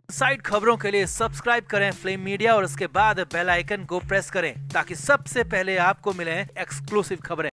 Side खबरों के लिए सब्सक्राइब करें फ्लेम मीडिया और उसके बाद बेल आइकन को प्रेस करें ताकि सबसे पहले आपको मिले एक्सक्लूसिव खबरें।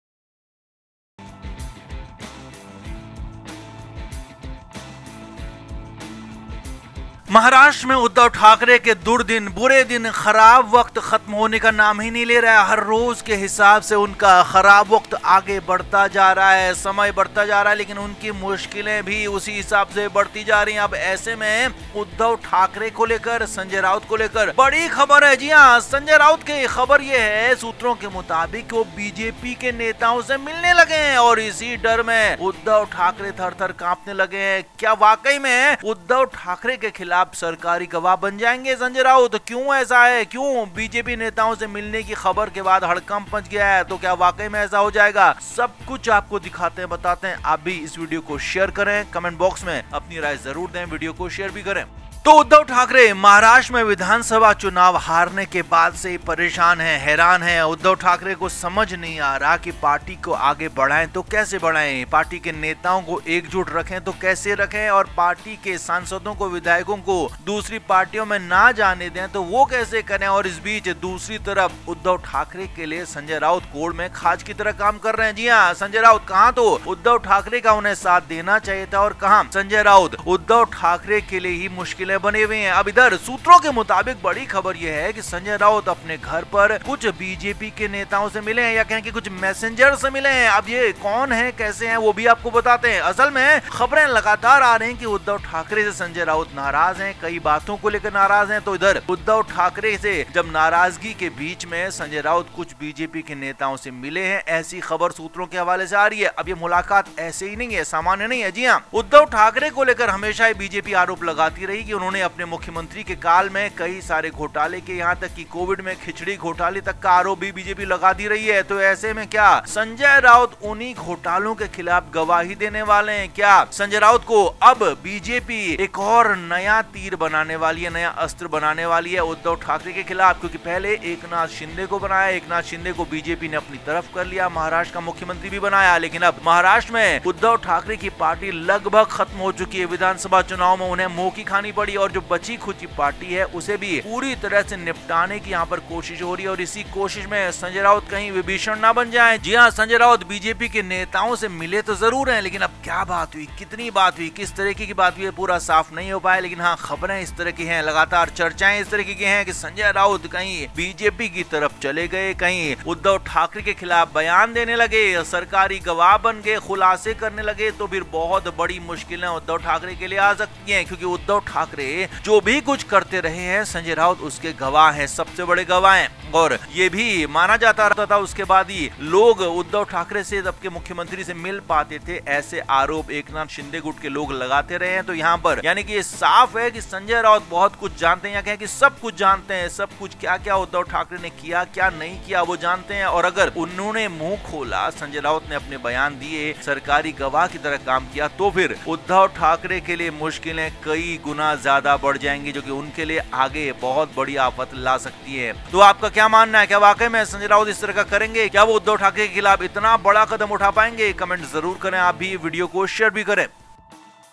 महाराष्ट्र में उद्धव ठाकरे के दुर्दिन, बुरे दिन, खराब वक्त खत्म होने का नाम ही नहीं ले रहा है। हर रोज के हिसाब से उनका खराब वक्त आगे बढ़ता जा रहा है, समय बढ़ता जा रहा है, लेकिन उनकी मुश्किलें भी उसी हिसाब से बढ़ती जा रही हैं। अब ऐसे में उद्धव ठाकरे को लेकर, संजय राउत को लेकर बड़ी खबर है। जी हाँ, संजय राउत की खबर ये है, सूत्रों के मुताबिक वो बीजेपी के नेताओं से मिलने लगे हैं और इसी डर में उद्धव ठाकरे थर थर कांपने लगे हैं। क्या वाकई में उद्धव ठाकरे के खिलाफ सरकारी गवाह बन जाएंगे संजय राउत? क्यों ऐसा है? क्यों बीजेपी नेताओं से मिलने की खबर के बाद हड़कंप मच गया है? तो क्या वाकई में ऐसा हो जाएगा? सब कुछ आपको दिखाते हैं, बताते हैं। आप भी इस वीडियो को शेयर करें, कमेंट बॉक्स में अपनी राय जरूर दें, वीडियो को शेयर भी करें। तो उद्धव ठाकरे महाराष्ट्र में विधानसभा चुनाव हारने के बाद से ही परेशान हैं, हैरान हैं। उद्धव ठाकरे को समझ नहीं आ रहा कि पार्टी को आगे बढ़ाएं तो कैसे बढ़ाएं, पार्टी के नेताओं को एकजुट रखें तो कैसे रखें, और पार्टी के सांसदों को, विधायकों को दूसरी पार्टियों में ना जाने दें तो वो कैसे करें। और इस बीच दूसरी तरफ उद्धव ठाकरे के लिए संजय राउत कोर्ट में खाज की तरह काम कर रहे हैं। जी हाँ, संजय राउत कहाँ तो उद्धव ठाकरे का उन्हें साथ देना चाहिए था, और कहाँ संजय राउत उद्धव ठाकरे के लिए ही मुश्किलें बने हुए हैं। अब इधर सूत्रों के मुताबिक बड़ी खबर यह है कि संजय राउत अपने घर पर कुछ बीजेपी के नेताओं से मिले हैं, या कहें कि कुछ मैसेंजर से मिले हैं। अब ये कौन है, कैसे हैं, वो भी आपको बताते हैं। असल में खबरें लगातार आ रही हैं कि उद्धव ठाकरे से संजय राउत नाराज हैं, कई बातों को लेकर नाराज हैं। तो इधर उद्धव ठाकरे से जब नाराजगी के बीच में संजय राउत कुछ बीजेपी के नेताओं से मिले हैं, ऐसी खबर सूत्रों के हवाले से आ रही है। अब ये मुलाकात ऐसे ही नहीं है, सामान्य नहीं है। जी हाँ, उद्धव ठाकरे को लेकर हमेशा ही बीजेपी आरोप लगाती रही कि उन्होंने अपने मुख्यमंत्री के काल में कई सारे घोटाले के, यहाँ तक कि कोविड में खिचड़ी घोटाले तक का आरोप भी बीजेपी लगाती रही है। तो ऐसे में क्या संजय राउत उन्हीं घोटालों के खिलाफ गवाही देने वाले हैं? क्या संजय राउत को अब बीजेपी एक और नया तीर बनाने वाली है, नया अस्त्र बनाने वाली है उद्धव ठाकरे के खिलाफ? क्योंकि पहले एकनाथ शिंदे को बनाया, एकनाथ शिंदे को बीजेपी ने अपनी तरफ कर लिया, महाराष्ट्र का मुख्यमंत्री भी बनाया, लेकिन अब महाराष्ट्र में उद्धव ठाकरे की पार्टी लगभग खत्म हो चुकी है। विधानसभा चुनाव में उन्हें मुंह की खानी पड़ी, और जो बची खुची पार्टी है उसे भी पूरी तरह से निपटाने की यहाँ पर कोशिश हो रही है। और इसी कोशिश में संजय राउत कहीं विभीषण ना बन जाएं। जी हाँ, संजय राउत बीजेपी के नेताओं से मिले तो जरूर हैं, लेकिन अब क्या बात हुई, कितनी बात हुई, किस तरीके की बात हुई, पूरा साफ नहीं हो पाया। लेकिन हाँ, खबरें इस तरह की हैं, लगातार चर्चाएं इस तरीके की हैं कि संजय राउत कहीं बीजेपी की तरफ चले गए, कहीं उद्धव ठाकरे के खिलाफ बयान देने लगे, सरकारी गवाह बन गए, खुलासे करने लगे। तो फिर बहुत बड़ी मुश्किलें उद्धव ठाकरे के लिए आ सकती हैं, क्योंकि उद्धव ठाकरे जो भी कुछ करते रहे हैं संजय राउत उसके गवाह हैं, सबसे बड़े गवाह हैं। और ये भी माना जाता रहता था उसके बाद ही लोग उद्धव ठाकरे से, तब के मुख्यमंत्री से मिल पाते थे, ऐसे आरोप एकनाथ शिंदे गुट के लोग लगाते रहे हैं। तो यहाँ पर यानी कि ये साफ है कि संजय राउत बहुत कुछ जानते हैं, या कहें कि सब कुछ जानते हैं, सब कुछ क्या क्या उद्धव ठाकरे ने किया, क्या नहीं किया, वो जानते हैं। और अगर उन्होंने मुंह खोला, संजय राउत ने अपने बयान दिए, सरकारी गवाह की तरह काम किया, तो फिर उद्धव ठाकरे के लिए मुश्किलें कई गुना ज्यादा बढ़ जाएंगी, जो कि उनके लिए आगे बहुत बड़ी आफत ला सकती है। तो आपका क्या मानना है? क्या वाकई में संजय राउत इस तरह का करेंगे? क्या वो उद्धव ठाकरे के खिलाफ इतना बड़ा कदम उठा पाएंगे? कमेंट जरूर करें, आप भी वीडियो को शेयर भी करें।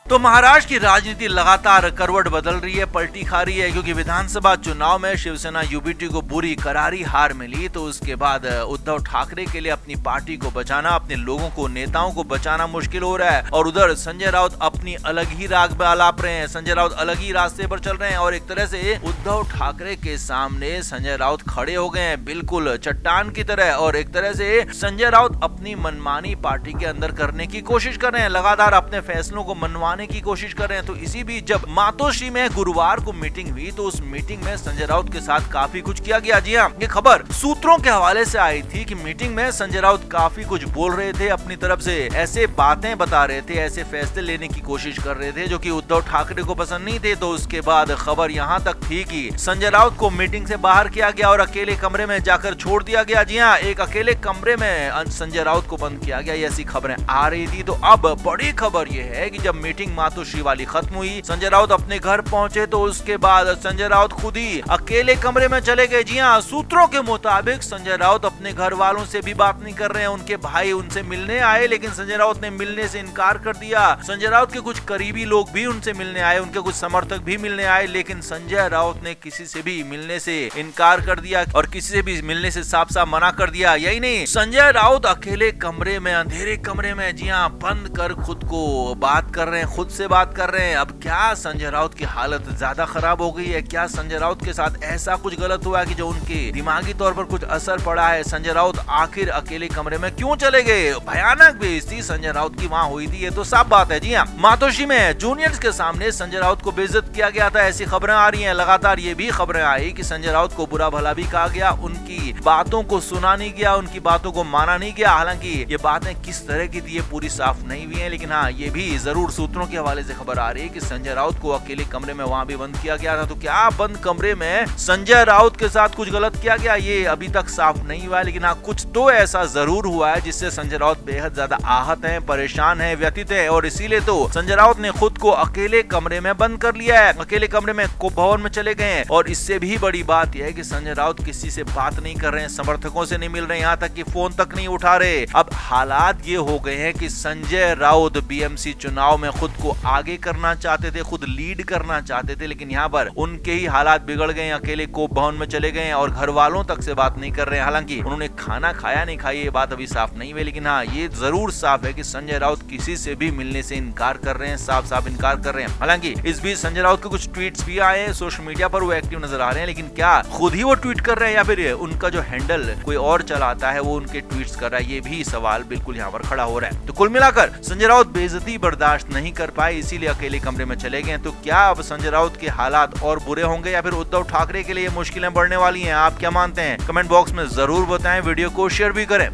तो महाराष्ट्र की राजनीति लगातार करवट बदल रही है, पलटी खा रही है, क्योंकि विधानसभा चुनाव में शिवसेना यूबीटी को बुरी करारी हार मिली। तो उसके बाद उद्धव ठाकरे के लिए अपनी पार्टी को बचाना, अपने लोगों को, नेताओं को बचाना मुश्किल हो रहा है। और उधर संजय राउत अपनी अलग ही राग में आलाप रहे हैं, संजय राउत अलग ही रास्ते पर चल रहे हैं, और एक तरह से उद्धव ठाकरे के सामने संजय राउत खड़े हो गए हैं, बिल्कुल चट्टान की तरह। और एक तरह से संजय राउत अपनी मनमानी पार्टी के अंदर करने की कोशिश कर रहे हैं, लगातार अपने फैसलों को मनवाने की कोशिश कर रहे हैं। तो इसी बीच जब मातोश्री में गुरुवार को मीटिंग हुई, तो उस मीटिंग में संजय राउत के साथ काफी कुछ किया गया। जी हाँ, ये खबर सूत्रों के हवाले से आई थी कि मीटिंग में संजय राउत काफी कुछ बोल रहे थे, अपनी तरफ से ऐसे बातें बता रहे थे, ऐसे फैसले लेने की कोशिश कर रहे थे जो कि उद्धव ठाकरे को पसंद नहीं थे। तो उसके बाद खबर यहाँ तक थी कि संजय राउत को मीटिंग से बाहर किया गया और अकेले कमरे में जाकर छोड़ दिया गया। जी हाँ, एक अकेले कमरे में संजय राउत को बंद किया गया, ऐसी खबरें आ रही थी। तो अब बड़ी खबर यह है कि जब मीटिंग मीटिंग मातोश्री वाली खत्म हुई। संजय राउत अपने घर पहुंचे तो उसके बाद संजय राउत खुद ही अकेले कमरे में चले गए। जी हाँ, सूत्रों के मुताबिक संजय राउत अपने घर वालों से भी बात नहीं कर रहे हैं। उनके भाई उनसे मिलने आए लेकिन संजय राउत ने मिलने से इनकार कर दिया। संजय राउत के कुछ करीबी लोग भी उनसे मिलने आए, उनके कुछ समर्थक भी मिलने आए, लेकिन संजय राउत ने किसी से भी मिलने से इनकार कर दिया और किसी से भी मिलने से साफ साफ मना कर दिया। यही नहीं, संजय राउत अकेले कमरे में, अंधेरे कमरे में, जी हाँ, बंद कर खुद को बात कर रहे हैं, खुद से बात कर रहे हैं। अब क्या संजय राउत की हालत ज्यादा खराब हो गई है? क्या संजय राउत के साथ ऐसा कुछ गलत हुआ कि जो उनके दिमागी तौर पर कुछ असर पड़ा है? संजय राउत आखिर अकेले कमरे में क्यों चले गए? भयानक बेइज्जती संजय राउत की वहाँ हुई थी, ये तो साफ बात है। जी हाँ, मातोश्री में जूनियर्स के सामने संजय राउत को बेइज्जत किया गया था, ऐसी खबरें आ रही हैं। लगातार ये भी खबरें आई कि संजय राउत को बुरा भला भी कहा गया, उनकी बातों को सुना नहीं गया, उनकी बातों को माना नहीं गया। हालांकि ये बातें किस तरह की थी ये पूरी साफ नहीं हुई है, लेकिन हाँ, ये भी जरूर सूत्रों के हवाले से खबर आ रही है कि संजय राउत को अकेले कमरे में वहाँ भी बंद किया गया था। तो क्या बंद कमरे में संजय राउत के साथ कुछ गलत किया गया? ये अभी तक साफ नहीं हुआ है, लेकिन हाँ, कुछ तो ऐसा जरूर हुआ है जिससे संजय राउत बेहद ज्यादा आहत हैं, परेशान हैं, व्यथित हैं, और इसीलिए तो संजय राउत ने खुद को अकेले कमरे में बंद कर लिया है, अकेले कमरे में कोप भवन में चले गए हैं। और इससे भी बड़ी बात यह है कि संजय राउत किसी से बात नहीं कर रहे हैं, समर्थकों से नहीं मिल रहे, यहाँ तक कि फोन तक नहीं उठा रहे। अब हालात ये हो गए हैं कि संजय राउत बीएमसी चुनाव में खुद को आगे करना चाहते थे, खुद लीड करना चाहते थे, लेकिन यहाँ पर उनके ही हालात बिगड़ गए, अकेले कोप भवन में चले गए और घर वालों तक से बात नहीं कर रहे हैं। हालांकि उन्होंने खाना खाया नहीं खाया ये बात अभी साफ नहीं हुई, लेकिन हाँ, ये जरूर साफ है कि संजय राउत किसी से भी मिलने से इनकार कर रहे हैं, साफ साफ इनकार कर रहे हैं। हालांकि इस बीच संजय राउत के कुछ ट्वीट्स भी आए हैं, सोशल मीडिया पर वो एक्टिव नजर आ रहे हैं, लेकिन क्या खुद ही वो ट्वीट कर रहे हैं या फिर उनका जो हैंडल कोई और चलाता है वो उनके ट्वीट्स कर रहा है? ये भी सवाल बिल्कुल यहाँ पर खड़ा हो रहा है। तो कुल मिलाकर संजय राउत बेइज्जती बर्दाश्त नहीं कर पाए, इसीलिए अकेले कमरे में चले गए। तो क्या अब संजय राउत के हालात और बुरे होंगे या फिर उद्धव ठाकरे के लिए मुश्किलें बढ़ने वाली हैं? आप क्या मानते हैं? कमेंट बॉक्स में जरूर बताएं, वीडियो को शेयर भी करें।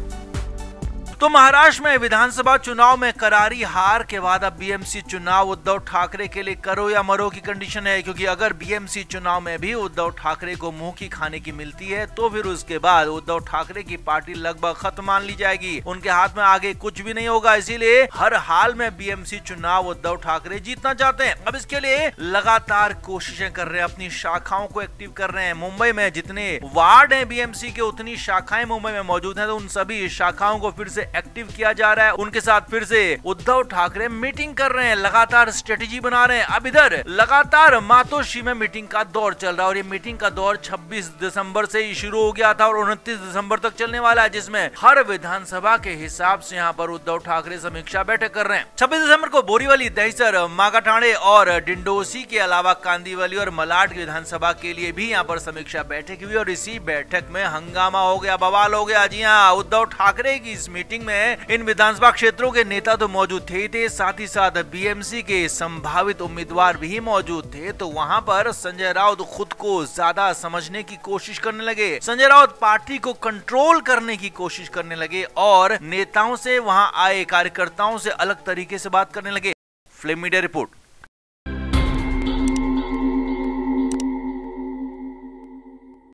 तो महाराष्ट्र में विधानसभा चुनाव में करारी हार के बाद अब बीएमसी चुनाव उद्धव ठाकरे के लिए करो या मरो की कंडीशन है, क्योंकि अगर बीएमसी चुनाव में भी उद्धव ठाकरे को मुंह की खाने की मिलती है तो फिर उसके बाद उद्धव ठाकरे की पार्टी लगभग खत्म मान ली जाएगी, उनके हाथ में आगे कुछ भी नहीं होगा। इसीलिए हर हाल में बीएमसी चुनाव उद्धव ठाकरे जीतना चाहते हैं। अब इसके लिए लगातार कोशिशें कर रहे हैं, अपनी शाखाओं को एक्टिव कर रहे हैं। मुंबई में जितने वार्ड है बीएमसी के उतनी शाखाएं मुंबई में मौजूद है, तो उन सभी शाखाओं को फिर से एक्टिव किया जा रहा है। उनके साथ फिर से उद्धव ठाकरे मीटिंग कर रहे हैं, लगातार स्ट्रेटेजी बना रहे हैं। अब इधर लगातार मातोश्री में मीटिंग का दौर चल रहा है और ये मीटिंग का दौर 26 दिसंबर से ही शुरू हो गया था और 29 दिसंबर तक चलने वाला है, जिसमें हर विधानसभा के हिसाब से यहाँ पर उद्धव ठाकरे समीक्षा बैठक कर रहे हैं। 26 दिसंबर को बोरीवली, दहिसर, मागाठाणे और डिंडोसी के अलावा कांदीवली और मलाड विधानसभा के लिए भी यहाँ पर समीक्षा बैठक हुई और इसी बैठक में हंगामा हो गया, बवाल हो गया। जी हाँ, उद्धव ठाकरे की इस मीटिंग में इन विधानसभा क्षेत्रों के नेता तो मौजूद थे, साथ ही साथ बीएमसी के संभावित उम्मीदवार भी मौजूद थे। तो वहां पर संजय राउत खुद को ज्यादा समझने की कोशिश करने लगे, संजय राउत पार्टी को कंट्रोल करने की कोशिश करने लगे और नेताओं से, वहां आए कार्यकर्ताओं से अलग तरीके से बात करने लगे। Flame media report.